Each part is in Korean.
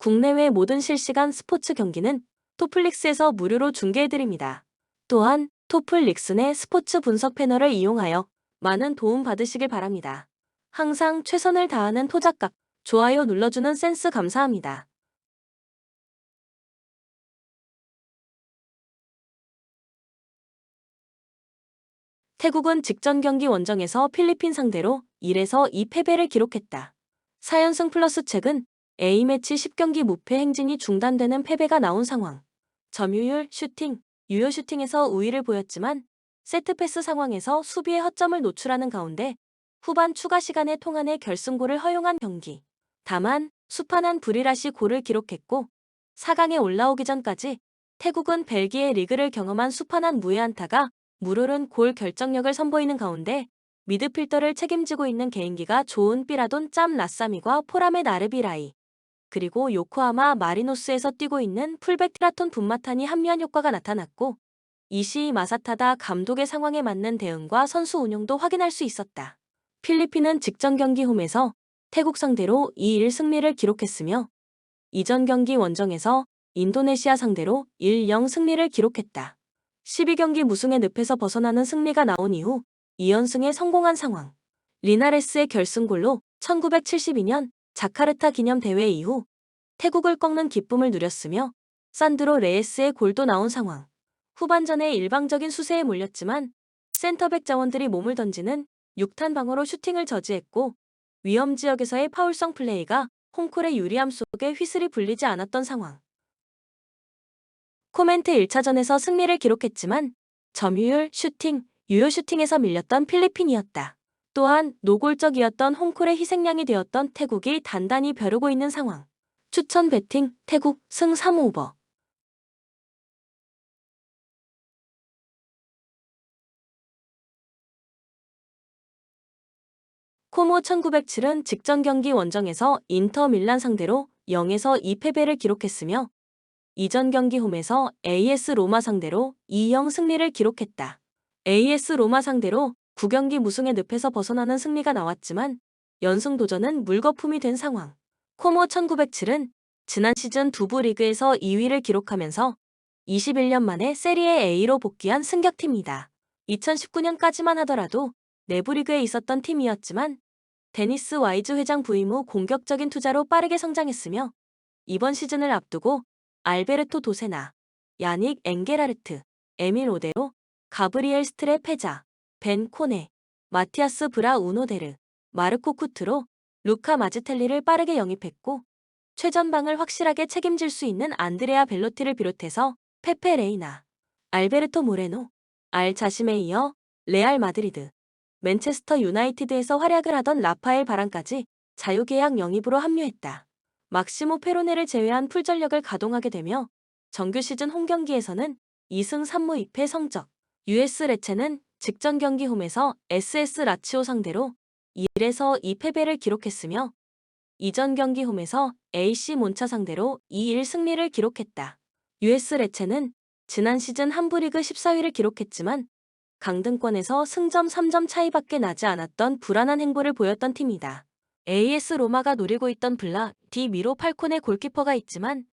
국내외 모든 실시간 스포츠 경기는 토플릭스에서 무료로 중계해드립니다. 또한 토플릭스 내 스포츠 분석 패널을 이용하여 많은 도움 받으시길 바랍니다. 항상 최선을 다하는 토작각, 좋아요 눌러주는 센스 감사합니다. 태국은 직전 경기 원정에서 필리핀 상대로 1에서 2 패배를 기록했다. 4연승 플러스 최근 A매치 10경기 무패 행진이 중단되는 패배가 나온 상황. 점유율, 슈팅, 유효 슈팅에서 우위를 보였지만 세트패스 상황에서 수비의 허점을 노출하는 가운데 후반 추가 시간에 통한의 결승골을 허용한 경기. 다만 수판한 브리라시 골을 기록했고 4강에 올라오기 전까지 태국은 벨기에 리그를 경험한 수판한 무에 안타가 물오른 골 결정력을 선보이는 가운데 미드필더를 책임지고 있는 개인기가 좋은 삐라돈 짬 라사미과 포라메 나르비라이 그리고 요코하마 마리노스에서 뛰고 있는 풀백 트라톤 분마탄이 합류한 효과가 나타났고 이시이 마사타다 감독의 상황에 맞는 대응과 선수 운용도 확인할 수 있었다. 필리핀은 직전 경기 홈에서 태국 상대로 2-1 승리를 기록했으며 이전 경기 원정에서 인도네시아 상대로 1-0 승리를 기록했다. 12경기 무승의 늪에서 벗어나는 승리가 나온 이후 2연승에 성공한 상황. 리나레스의 결승골로 1972년 자카르타 기념대회 이후 태국을 꺾는 기쁨을 누렸으며 산드로 레에스의 골도 나온 상황. 후반전에 일방적인 수세에 몰렸지만 센터백 자원들이 몸을 던지는 6탄 방어로 슈팅을 저지했고 위험 지역에서의 파울성 플레이가 홈콜의 유리함 속에 휘슬이 불리지 않았던 상황. 코멘트 1차전에서 승리를 기록했지만 점유율, 슈팅, 유효 슈팅에서 밀렸던 필리핀이었다. 또한 노골적이었던 홈콜의 희생양이 되었던 태국이 단단히 벼르고 있는 상황. 추천 배팅, 태국, 승 3오버. 코모 1907은 직전 경기 원정에서 인터 밀란 상대로 0에서 2 패배를 기록했으며 이전 경기 홈에서 AS 로마 상대로 2-0 승리를 기록했다. AS 로마 상대로 9경기 무승의 늪에서 벗어나는 승리가 나왔지만 연승 도전은 물거품이 된 상황. 코모 1907은 지난 시즌 두부 리그에서 2위를 기록하면서 21년 만에 세리에 A로 복귀한 승격팀이다. 2019년까지만 하더라도 내부 리그에 있었던 팀이었지만 데니스 와이즈 회장 부임 후 공격적인 투자로 빠르게 성장했으며 이번 시즌을 앞두고 알베르토 도세나, 야닉 엥게라르트, 에밀 오데로, 가브리엘 스트레 페자, 벤 코네, 마티아스 브라 우노데르, 마르코 쿠트로, 루카 마즈텔리를 빠르게 영입했고 최전방을 확실하게 책임질 수 있는 안드레아 벨로티를 비롯해서 페페 레이나, 알베르토 모레노, 알 자심에 이어 레알 마드리드, 맨체스터 유나이티드에서 활약을 하던 라파엘 바란까지 자유계약 영입으로 합류했다. 막시모 페로네를 제외한 풀전력을 가동하게 되며 정규 시즌 홈경기에서는 2승 3무 2패 성적. US 레체는 직전 경기 홈에서 SS 라치오 상대로 1에서 2 패배를 기록했으며 이전 경기 홈에서 AC 몬차 상대로 2-1 승리를 기록했다. US 레체는 지난 시즌 한부리그 14위를 기록했지만 강등권에서 승점 3점 차이밖에 나지 않았던 불안한 행보를 보였던 팀이다. AS 로마가 노리고 있던 블라 디 미로 팔콘의 골키퍼가 있지만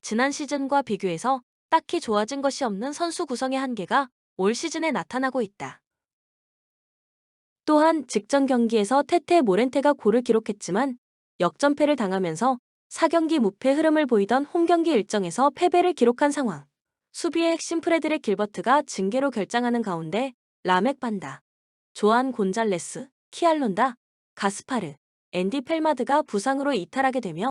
지난 시즌과 비교해서 딱히 좋아진 것이 없는 선수 구성의 한계가 올 시즌에 나타나고 있다. 또한 직전 경기에서 테테 모렌테가 골을 기록했지만 역전패를 당하면서 4경기 무패 흐름을 보이던 홈경기 일정에서 패배를 기록한 상황. 수비의 핵심 프레드릭 길버트가 징계로 결장하는 가운데 라멕 반다, 조안 곤잘레스, 키알론다, 가스파르, 앤디 펠마드가 부상으로 이탈하게 되며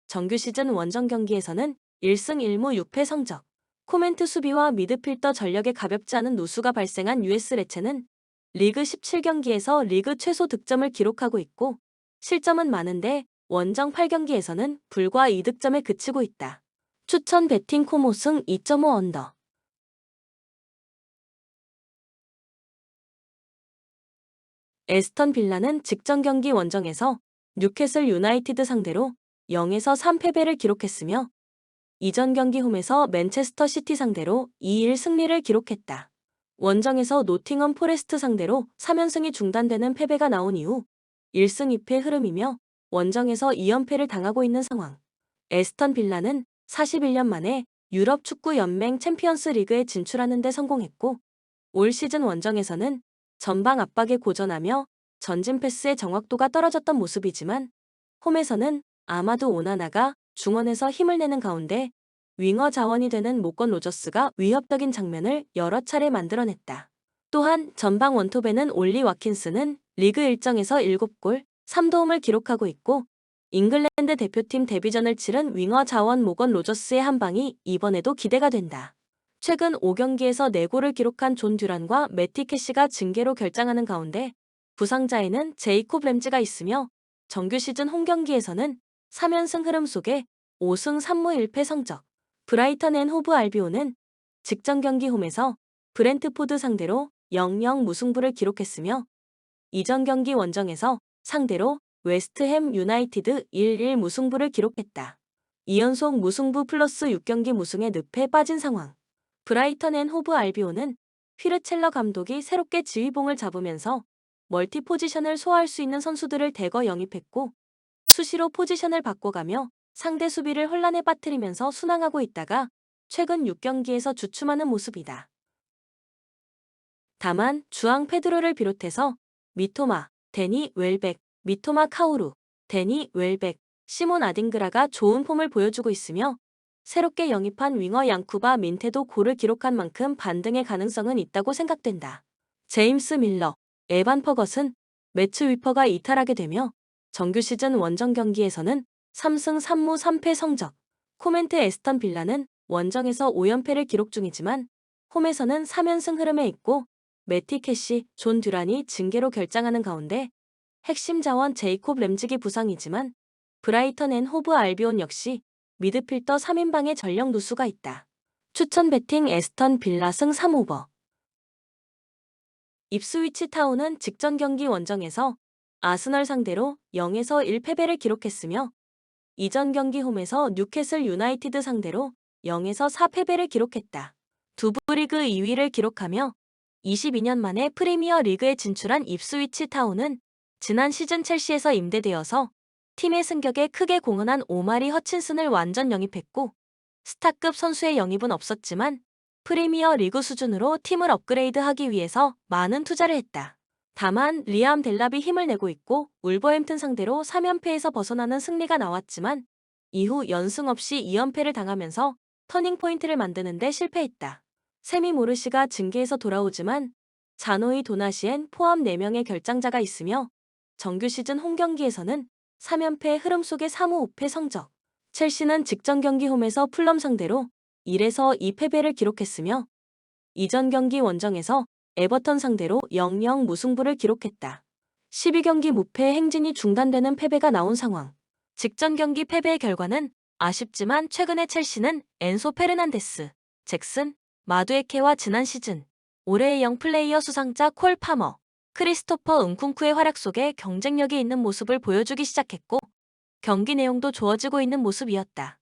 정규 시즌 원정 경기에서는 1승 1무 6패 성적. 코멘트 수비와 미드필더 전력에 가볍지 않은 누수가 발생한 US 레체는 리그 17경기에서 리그 최소 득점을 기록하고 있고 실점은 많은데 원정 8경기에서는 불과 2득점에 그치고 있다. 추천 배팅 코모 승 2.5 언더. 에스턴 빌라는 직전 경기 원정에서 뉴캐슬 유나이티드 상대로 0에서 3 패배를 기록했으며 이전 경기 홈에서 맨체스터 시티 상대로 2-1 승리를 기록했다. 원정에서 노팅엄 포레스트 상대로 3연승이 중단되는 패배가 나온 이후 1승 2패 흐름이며 원정에서 2연패를 당하고 있는 상황. 에스턴 빌라는 41년 만에 유럽 축구 연맹 챔피언스 리그에 진출하는 데 성공했고, 올 시즌 원정에서는 전방 압박에 고전하며 전진 패스의 정확도가 떨어졌던 모습이지만, 홈에서는 아마도 오나나가 중원에서 힘을 내는 가운데 윙어 자원이 되는 모건 로저스가 위협적인 장면을 여러 차례 만들어냈다. 또한 전방 원톱에는 올리 와킨스는 리그 일정에서 7골, 3도움을 기록하고 있고, 잉글랜드 대표팀 데뷔전을 치른 윙어 자원 모건 로저스의 한 방이 이번에도 기대가 된다. 최근 5경기에서 4골을 기록한 존 듀란과 매티 캐시가 징계로 결장하는 가운데 부상자에는 제이콥 램지가 있으며, 정규 시즌 홈경기에서는 3연승 흐름 속에 5승 3무 1패 성적. 브라이턴 앤 호브 알비온은 직전 경기 홈에서 브렌트포드 상대로 0-0 무승부를 기록했으며, 이전 경기 원정에서 상대로 웨스트햄 유나이티드 1-1 무승부를 기록했다. 2연속 무승부 플러스 6경기 무승의 늪에 빠진 상황. 브라이턴 앤 호브 알비온은 휘르첼러 감독이 새롭게 지휘봉을 잡으면서 멀티 포지션을 소화할 수 있는 선수들을 대거 영입했고, 수시로 포지션을 바꿔가며 상대 수비를 혼란에 빠뜨리면서 순항하고 있다가 최근 6경기에서 주춤하는 모습이다. 다만 주앙 페드로를 비롯해서 미토마, 데니 웰백, 미토마 카오루, 데니 웰백, 시몬 아딩그라가 좋은 폼을 보여주고 있으며, 새롭게 영입한 윙어 양쿠바 민테도 골을 기록한 만큼 반등의 가능성은 있다고 생각된다. 제임스 밀러, 에반 퍼것은, 매츠 위퍼가 이탈하게 되며 정규 시즌 원정 경기에서는 3승 3무 3패 성적. 코멘트 에스턴 빌라는 원정에서 5연패를 기록 중이지만 홈에서는 3연승 흐름에 있고, 매티 캐시, 존 듀란이 징계로 결장하는 가운데 핵심 자원 제이콥 램직이 부상이지만 브라이턴 앤 호브 알비온 역시 미드필더 3인방의 전력 누수가 있다. 추천 배팅 에스턴 빌라 승 3오버. 입스위치 타운은 직전 경기 원정에서 아스널 상대로 0에서 1패배를 기록했으며, 이전 경기 홈에서 뉴캐슬 유나이티드 상대로 0에서 4패배를 기록했다. 두부 리그 2위를 기록하며 22년 만에 프리미어 리그에 진출한 입스위치 타운은 지난 시즌 첼시에서 임대되어서 팀의 승격에 크게 공헌한 오마리 허친슨을 완전 영입했고, 스타급 선수의 영입은 없었지만 프리미어 리그 수준으로 팀을 업그레이드하기 위해서 많은 투자를 했다. 다만 리암 델랍이 힘을 내고 있고 울버햄튼 상대로 3연패에서 벗어나는 승리가 나왔지만 이후 연승 없이 2연패를 당하면서 터닝포인트를 만드는 데 실패했다. 세미 모르시가 징계에서 돌아오지만 자노이 도나시엔 포함 4명의 결장자가 있으며, 정규 시즌 홈경기에서는 3연패의 흐름 속의 3무 5패 성적. 첼시는 직전 경기 홈에서 풀럼 상대로 1에서 2패배를 기록했으며, 이전 경기 원정에서 에버턴 상대로 0-0 무승부를 기록했다. 12경기 무패 행진이 중단되는 패배가 나온 상황. 직전 경기 패배의 결과는 아쉽지만 최근의 첼시는 엔소 페르난데스, 잭슨, 마두에케와 지난 시즌 올해의 영플레이어 수상자 콜 파머, 크리스토퍼 은쿵쿠의 활약 속에 경쟁력이 있는 모습을 보여주기 시작했고, 경기 내용도 좋아지고 있는 모습이었다.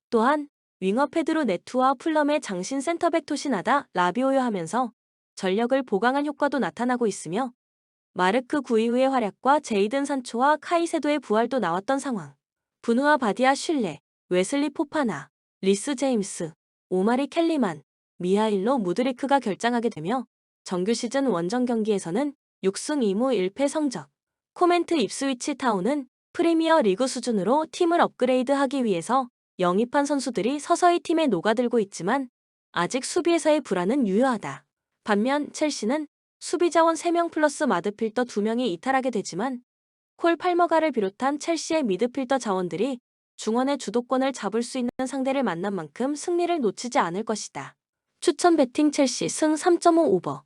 또한 윙어 페드로 네투와 풀럼의 장신 센터백 토시나다 라비오여 하면서 전력을 보강한 효과도 나타나고 있으며, 마르크 구이후의 활약과 제이든 산초와 카이세도의 부활도 나왔던 상황. 부누아 바디아 슐레, 웨슬리 포파나, 리스 제임스, 오마리 켈리만, 미하일로 무드리크가 결장하게 되며 정규 시즌 원정 경기에서는 6승 2무 1패 성적. 코멘트 입스위치 타운은 프리미어 리그 수준으로 팀을 업그레이드하기 위해서 영입한 선수들이 서서히 팀에 녹아들고 있지만 아직 수비에서의 불안은 유효하다. 반면 첼시는 수비 자원 3명 플러스 마드필더 2명이 이탈하게 되지만 콜 팔머가를 비롯한 첼시의 미드필더 자원들이 중원의 주도권을 잡을 수 있는 상대를 만난 만큼 승리를 놓치지 않을 것이다. 추천 배팅 첼시 승 3.5 오버.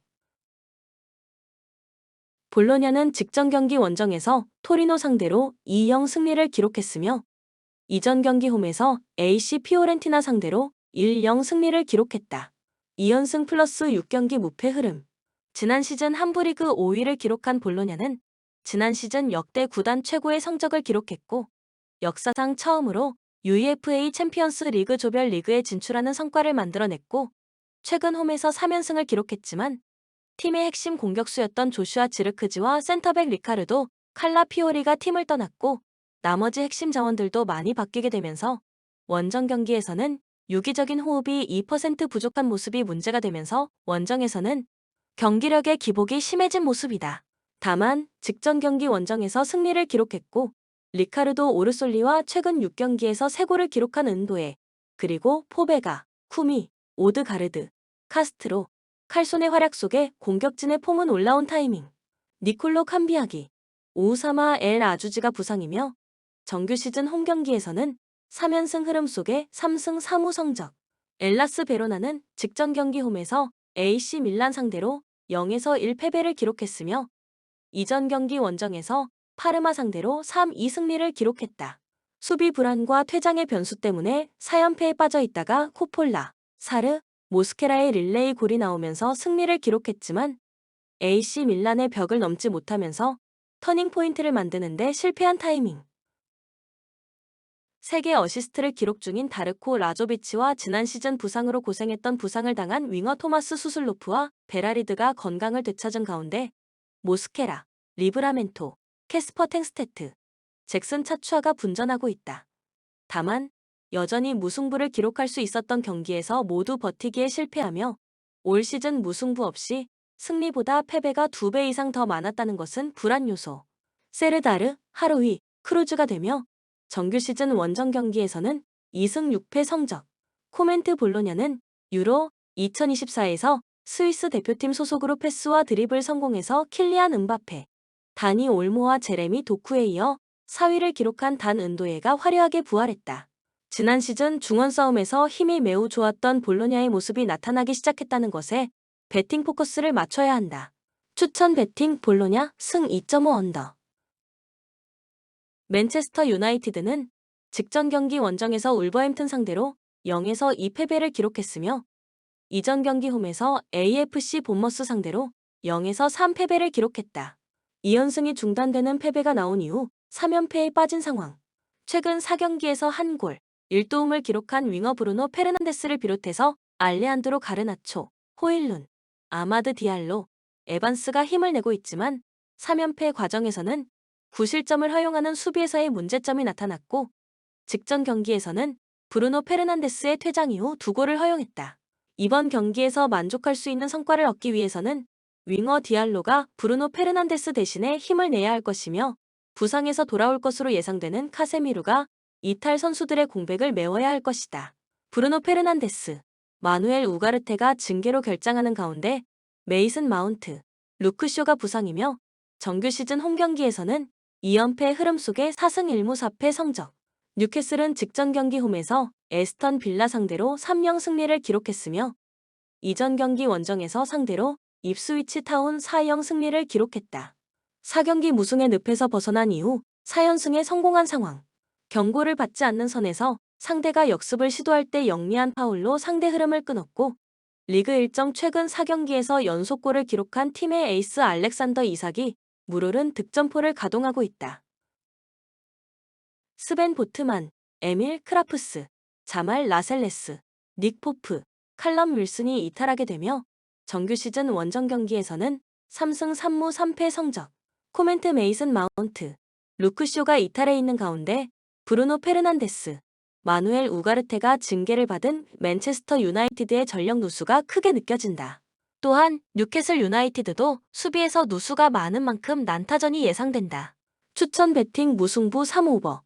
볼로냐는 직전 경기 원정에서 토리노 상대로 2-0 승리를 기록했으며, 이전 경기 홈에서 AC 피오렌티나 상대로 1-0 승리를 기록했다. 2연승 플러스 6경기 무패 흐름. 지난 시즌 함부리그 5위를 기록한 볼로냐는 지난 시즌 역대 구단 최고의 성적을 기록했고, 역사상 처음으로 UEFA 챔피언스 리그 조별 리그에 진출하는 성과를 만들어냈고, 최근 홈에서 3연승을 기록했지만 팀의 핵심 공격수였던 조슈아 지르크지와 센터백 리카르도 칼라피오리가 팀을 떠났고 나머지 핵심 자원들도 많이 바뀌게 되면서 원정 경기에서는 유기적인 호흡이 2% 부족한 모습이 문제가 되면서 원정에서는 경기력의 기복이 심해진 모습이다. 다만 직전 경기 원정에서 승리를 기록했고 리카르도 오르솔리와 최근 6경기에서 3골을 기록한 은도에 그리고 포베가, 쿠미, 오드가르드, 카스트로, 칼손의 활약 속에 공격진의 폼은 올라온 타이밍. 니콜로 캄비아기, 오우사마 엘 아주지가 부상이며 정규 시즌 홈경기에서는 3연승 흐름 속에 3승 3무 성적. 엘라스 베로나는 직전 경기 홈에서 AC 밀란 상대로 0에서 1패배를 기록했으며 이전 경기 원정에서 파르마 상대로 3-2 승리를 기록했다. 수비 불안과 퇴장의 변수 때문에 4연패에 빠져 있다가 코폴라, 사르, 모스케라의 릴레이 골이 나오면서 승리를 기록했지만 AC 밀란의 벽을 넘지 못하면서 터닝포인트를 만드는데 실패한 타이밍. 3개 어시스트를 기록 중인 다르코 라조비치와 지난 시즌 부상으로 고생했던 부상을 당한 윙어 토마스 수슬로프와 베라리드가 건강을 되찾은 가운데 모스케라, 리브라멘토, 캐스퍼 탱스테트, 잭슨 차추아가 분전하고 있다. 다만 여전히 무승부를 기록할 수 있었던 경기에서 모두 버티기에 실패하며 올 시즌 무승부 없이 승리보다 패배가 2배 이상 더 많았다는 것은 불안 요소. 세르다르, 하루이, 크루즈가 되며 정규 시즌 원정 경기에서는 2승 6패 성적. 코멘트 볼로냐는 유로 2024에서 스위스 대표팀 소속으로 패스와 드리블 성공해서 킬리안 음바페, 다니 올모와 제레미 도쿠에 이어 4위를 기록한 단 은도에가 화려하게 부활했다. 지난 시즌 중원 싸움에서 힘이 매우 좋았던 볼로냐의 모습이 나타나기 시작했다는 것에 배팅 포커스를 맞춰야 한다. 추천 배팅 볼로냐 승 2.5 언더. 맨체스터 유나이티드는 직전 경기 원정에서 울버햄튼 상대로 0에서 2패배를 기록했으며 이전 경기 홈에서 AFC 본머스 상대로 0에서 3패배를 기록했다. 2연승이 중단되는 패배가 나온 이후 3연패에 빠진 상황. 최근 4경기에서 1골, 1도움을 기록한 윙어 브루노 페르난데스를 비롯해서 알레한드로 가르나초, 호일룬, 아마드 디알로, 에반스가 힘을 내고 있지만 3연패 과정에서는 구실점을 허용하는 수비에서의 문제점이 나타났고 직전 경기에서는 브루노 페르난데스의 퇴장 이후 2골을 허용했다. 이번 경기에서 만족할 수 있는 성과를 얻기 위해서는 윙어 디알로가 브루노 페르난데스 대신에 힘을 내야 할 것이며 부상에서 돌아올 것으로 예상되는 카세미루가 이탈 선수들의 공백을 메워야 할 것이다. 브루노 페르난데스, 마누엘 우가르테가 징계로 결장하는 가운데 메이슨 마운트, 루크쇼가 부상이며 정규 시즌 홈경기에서는 2연패 흐름 속에 4승 1무 4패 성적. 뉴캐슬은 직전 경기 홈에서 에스턴 빌라 상대로 3-0 승리를 기록했으며 이전 경기 원정에서 상대로 입스위치 타운 4-0 승리를 기록했다. 4경기 무승의 늪에서 벗어난 이후 4연승에 성공한 상황. 경고를 받지 않는 선에서 상대가 역습을 시도할 때 영리한 파울로 상대 흐름을 끊었고 리그 일정 최근 4경기에서 연속골을 기록한 팀의 에이스 알렉산더 이삭이 무르른 득점포를 가동하고 있다. 스벤 보트만, 에밀 크라프스, 자말 라셀레스, 닉 포프, 칼럼 윌슨이 이탈하게 되며 정규 시즌 원정 경기에서는 3승 3무 3패 성적. 코멘트 메이슨 마운트, 루크쇼가 이탈해 있는 가운데 브루노 페르난데스, 마누엘 우가르테가 징계를 받은 맨체스터 유나이티드의 전력 누수가 크게 느껴진다. 또한 뉴캐슬 유나이티드도 수비에서 누수가 많은 만큼 난타전이 예상된다. 추천 배팅 무승부 3오버.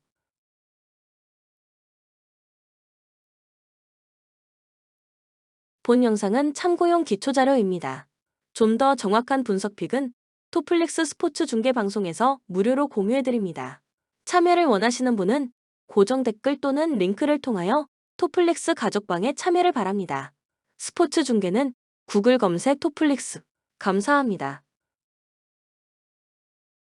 본 영상은 참고용 기초자료입니다. 좀 더 정확한 분석픽은 토플릭스 스포츠 중계 방송에서 무료로 공유해드립니다. 참여를 원하시는 분은 고정 댓글 또는 링크를 통하여 토플릭스 가족방에 참여를 바랍니다. 스포츠 중계는 구글 검색 토플릭스. 감사합니다.